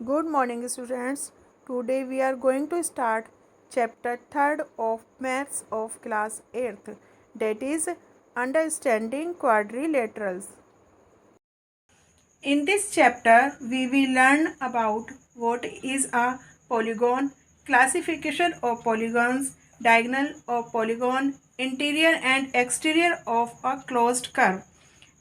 Good morning, students. Today we are going to start chapter 3rd of Maths of class 8th, that is Understanding Quadrilaterals. In this chapter, we will learn about what is a polygon, classification of polygons, diagonal of polygon, interior and exterior of a closed curve,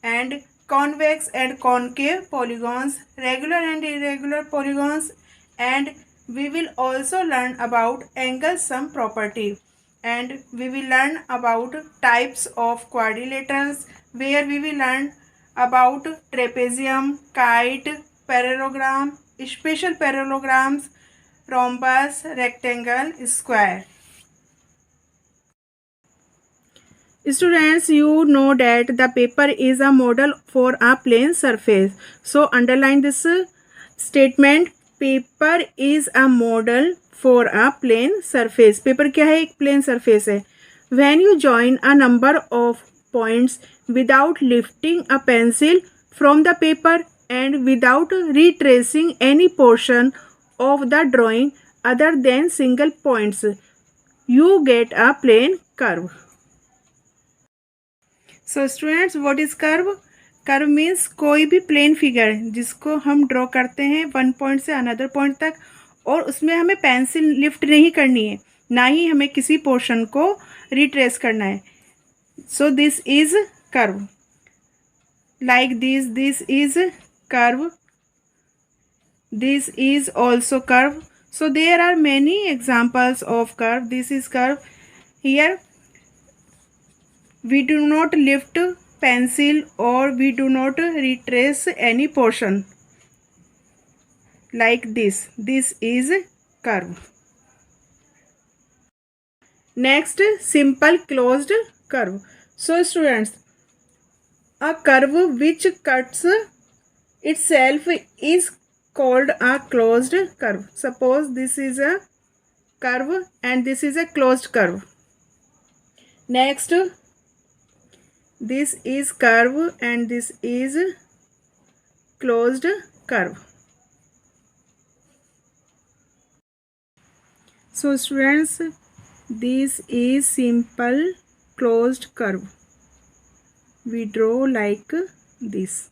and convex and concave polygons, regular and irregular polygons, and we will also learn about angle sum property, and we will learn about types of quadrilaterals, where we will learn about trapezium, kite, parallelogram, special parallelograms, rhombus, rectangle, square. Students, you know that the paper is a model for a plane surface. So underline this statement. Paper is a model for a plane surface. Paper क्या है? एक plane surface है. When you join a number of points without lifting a pencil from the paper and without retracing any portion of the drawing other than single points, you get a plane curve. So students, what is curve? Curve means कोई भी plane figure जिसको हम draw करते हैं one point से another point तक, और उसमें हमें पेंसिल लिफ्ट नहीं करनी है, ना ही हमें किसी पोर्शन को रिट्रेस करना है. So this is curve. Like this is curve, this is also curve. So there are many examples of curve. This is curve. Here we do not lift pencil or we do not retrace any portion like this. This is curve. Next, simple closed curve. So students, a curve which cuts itself is called a closed curve. Suppose this is a curve and this is a closed curve. Next, this is curve and this is closed curve. So students, this is simple closed curve. We draw like this.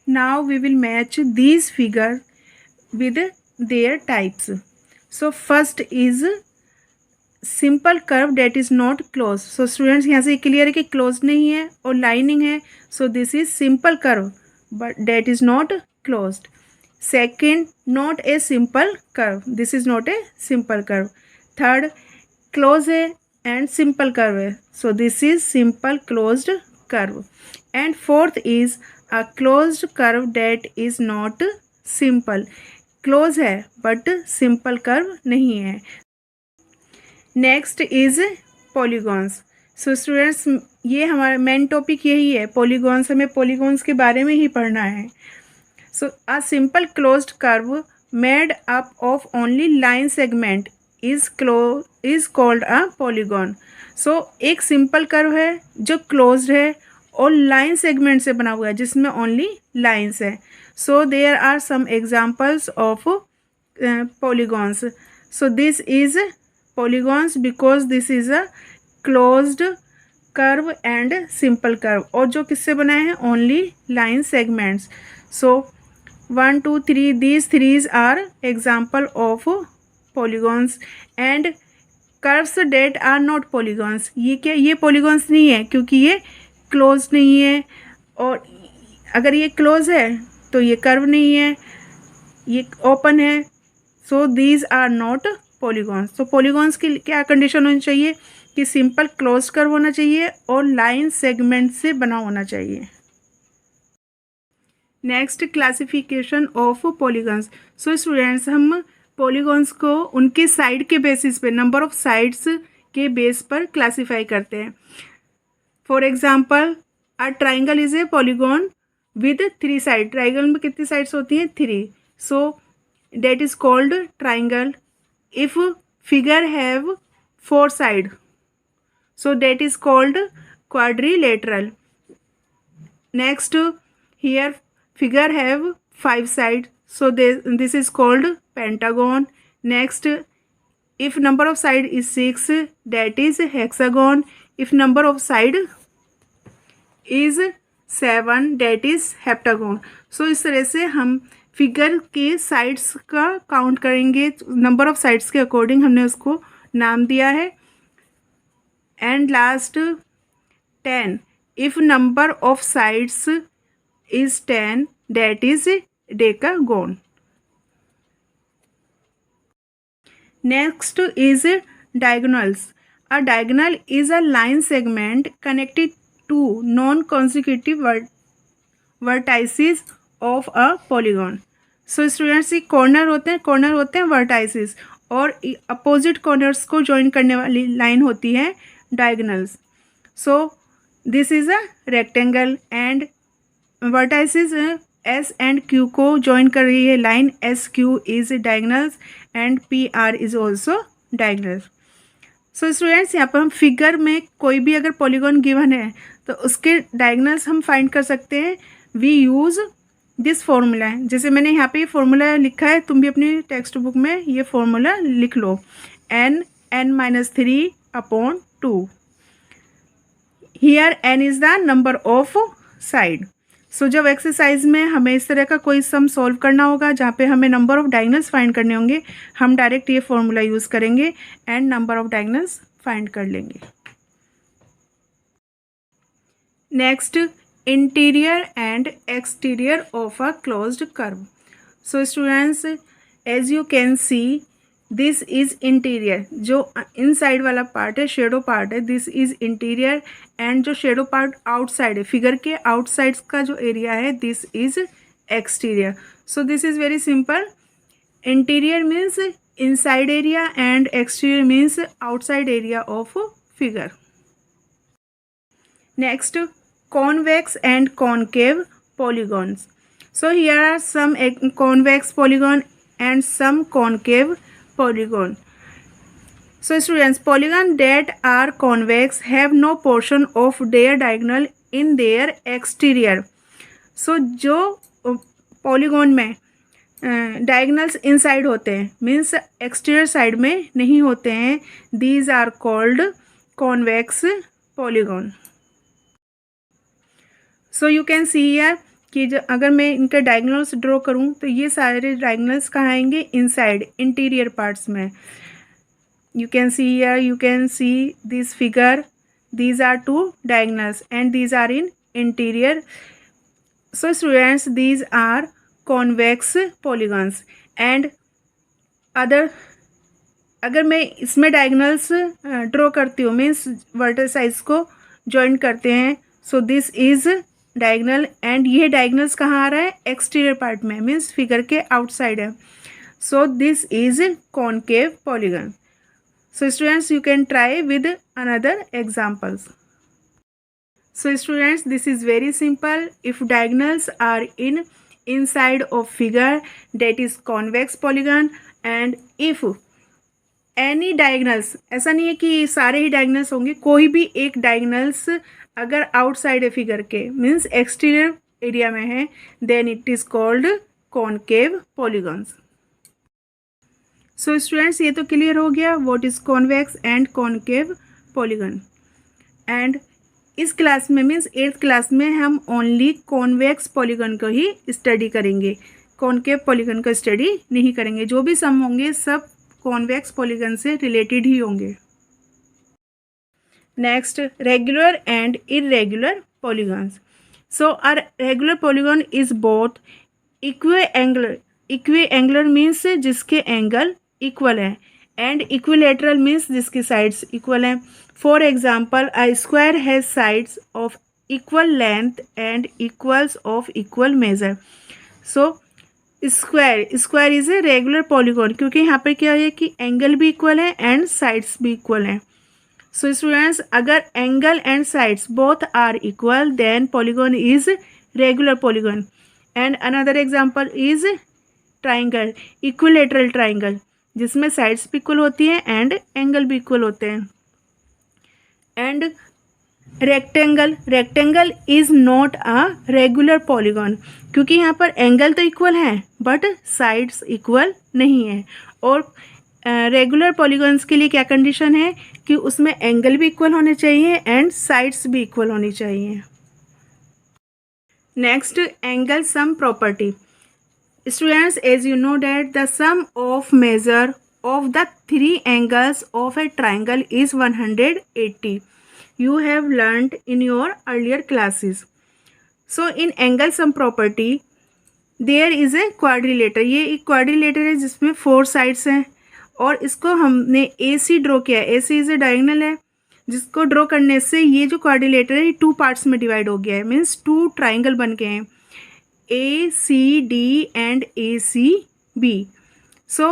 Now we will match these figures with their types. So first is simple curve that is not close. So students, यहाँ से clear है कि close नहीं है और lining है. So this is simple curve but that is not closed. Second, not a simple curve. This is not a simple curve. Third, close है and simple curve है. So this is simple closed curve. And fourth is a closed curve that is not simple. Close है but simple curve नहीं है. Next is polygons. So students, ये हमारा main topic यही है, polygons. हमें polygons के बारे में ही पढ़ना है. So a simple closed curve made up of only line segment is called a polygon. So एक सिंपल कर्व है जो क्लोज्ड है और लाइन सेगमेंट से बना हुआ है जिसमें ओनली लाइन्स है. So there are some examples of polygons. So this is polygons because this is a closed curve and simple curve. और जो किससे बनाए हैं? only line segments. So 1 2 3 these threes are example of polygons and curves that are not polygons. ये क्या? ये polygons नहीं है क्योंकि ये closed नहीं है, और अगर ये close है तो ये curve नहीं है, ये open है. So these are not polygons. तो पॉलीगॉन्स की क्या कंडीशन होनी चाहिए? कि सिंपल क्लोज कर्व होना चाहिए और लाइन सेगमेंट से बना होना चाहिए. Next, classification of polygons. So students, हम पॉलीगॉन्स को उनके साइड के बेसिस पे, नंबर ऑफ साइड्स के बेस पर क्लासीफाई करते हैं. For example, a triangle is a polygon with 3 side. Triangle में कितनी साइड्स होती हैं? 3. So that is called triangle. If figure have 4 side, so that is called quadrilateral. Next, here figure have 5 sides, so this is called pentagon. Next, if number of side is 6, that is hexagon. If number of side is 7, that is heptagon. सो इस तरह से हम figure के sides का count करेंगे, number of sides के according हमने उसको नाम दिया है. And last 10, if number of sides is 10, that is decagon. Next is diagonals. A diagonal is a line segment connected to non-consecutive vertices of a polygon. So students, ये corner होते हैं vertices, और opposite corners को join करने वाली line होती है diagonals. So this is a rectangle and vertices S and Q को ज्वाइन कर रही है line S Q is diagonals and P R is also diagonal. So students, यहाँ पर हम फिगर में कोई भी अगर पॉलीगॉन गिवन है तो उसके डायगोनल्स हम फाइंड कर सकते हैं. We use this formula. जैसे मैंने यहाँ पे ये फॉर्मूला लिखा है, तुम भी अपनी टेक्स्ट बुक में ये फॉर्मूला लिख लो. n-3/2. Here n is the number of side. सो जब एक्सरसाइज में हमें इस तरह का कोई सम सॉल्व करना होगा जहाँ पे हमें नंबर ऑफ डायगोनल्स फाइंड करने होंगे, हम डायरेक्ट ये फॉर्मूला यूज़ करेंगे and number of diagonals find कर लेंगे. Next, interior and exterior of a closed curve. So students, as you can see, this is interior. जो इनसाइड वाला पार्ट है, शेडो पार्ट है, दिस इज़ इंटीरियर. एंड जो shadow part outside है, figure के outside का जो एरिया है, this is exterior. So this is very simple. Interior means inside area and exterior means outside area of figure. Next, convex and concave polygons. So here are some convex polygon and some concave polygon. So students, polygon that are convex have no portion of their diagonal in their exterior. So जो polygon में diagonals inside होते हैं, means exterior side में नहीं होते हैं, these are called convex polygon. So you can see here कि अगर मैं इनके डायगोनल्स ड्रॉ करूँ तो ये सारे डायगोनल्स कहाँ आएंगे, इनसाइड इंटीरियर पार्ट्स में. You can see here, you can see this figure, these are 2 diagonals and these are in interior. So students, these are convex polygons. And अगर मैं इसमें डायगोनल्स ड्रॉ करती हूँ, मीन्स वर्टिसाइज को join करते हैं, so this is diagonal. And ये diagonals कहाँ आ रहा है, एक्सटीरियर पार्ट में, मीन्स फिगर के आउटसाइड है. So this is concave polygon. So students, you can try with another examples. So students, this is very simple. If diagonals are in inside of figure, that is convex polygon. And if any diagonals, ऐसा नहीं है कि सारे ही diagonals होंगे, कोई भी एक diagonals अगर आउटसाइड है फिगर के, मीन्स एक्सटीरियर एरिया में है, then it is called concave polygons. So students, ये तो क्लियर हो गया what is convex and concave polygon. And इस क्लास में, मीन्स 8th क्लास में, हम ओनली कॉन्वेक्स पॉलीगॉन को ही स्टडी करेंगे, कॉनकेव पॉलीगॉन का स्टडी नहीं करेंगे. जो भी सम होंगे सब कॉन्वेक्स पॉलीगॉन से रिलेटेड ही होंगे. Next, regular and irregular polygons. So a regular polygon is both equiangular. Equiangular means जिसके एंगल इक्वल है, and equilateral means जिसकी साइड्स इक्वल हैं. For example, a square has sides of equal length and equals of equal measure. So square is a regular polygon, क्योंकि यहाँ पर क्या है कि एंगल भी इक्वल है एंड साइड्स भी इक्वल हैं. सो स्टूडेंट्स, अगर angle and sides both are equal, then polygon is regular polygon. And another example is triangle, equilateral triangle, जिसमें साइड्स भी इक्वल होती हैं एंड एंगल भी इक्वल होते हैं. And rectangle is not a regular polygon, क्योंकि यहाँ पर एंगल तो इक्वल है बट साइड्स इक्वल नहीं है। और रेगुलर पॉलीगॉन्स के लिए क्या कंडीशन है कि उसमें एंगल भी इक्वल होने चाहिए एंड साइड्स भी इक्वल होनी चाहिए। Next, angle sum property. Students, as you know that the sum of measure of the three angles of a triangle is 180. You have learned in your earlier classes. So in angle sum property there is a quadrilateral. ये एक quadrilateral है जिसमें 4 sides हैं और इसको हमने AC draw किया है। AC इज ए डायगोनल है जिसको ड्रॉ करने से ये जो क्वाड्रिलेटरल है 2 पार्ट्स में डिवाइड हो गया है, मीन्स 2 ट्राइंगल बन गए हैं, ACD एंड ACB। सो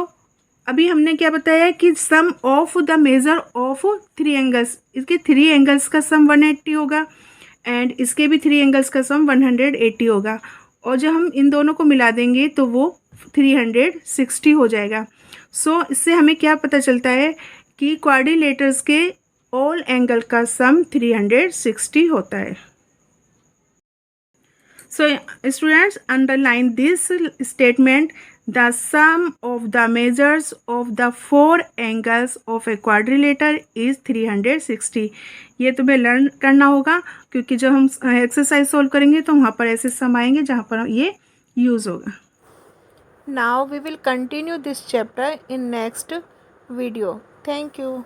अभी हमने क्या बताया कि sum of the measure of 3 angles, इसके 3 एंगल्स का सम 180 होगा एंड इसके भी 3 एंगल्स का सम 180 होगा, और जब हम इन दोनों को मिला देंगे तो वो 360 हो जाएगा। सो इससे हमें क्या पता चलता है कि क्वाड्रिलेटर्स के ऑल एंगल का सम 360 होता है। So students, underline this statement: the sum of the measures of the 4 angles of a quadrilateral is 360। ये तुम्हें लर्न करना होगा क्योंकि जब हम एक्सरसाइज सोल्व करेंगे तो वहाँ पर ऐसे सम आएंगे जहाँ पर ये यूज़ होगा। Now we will continue this chapter in next video. Thank you.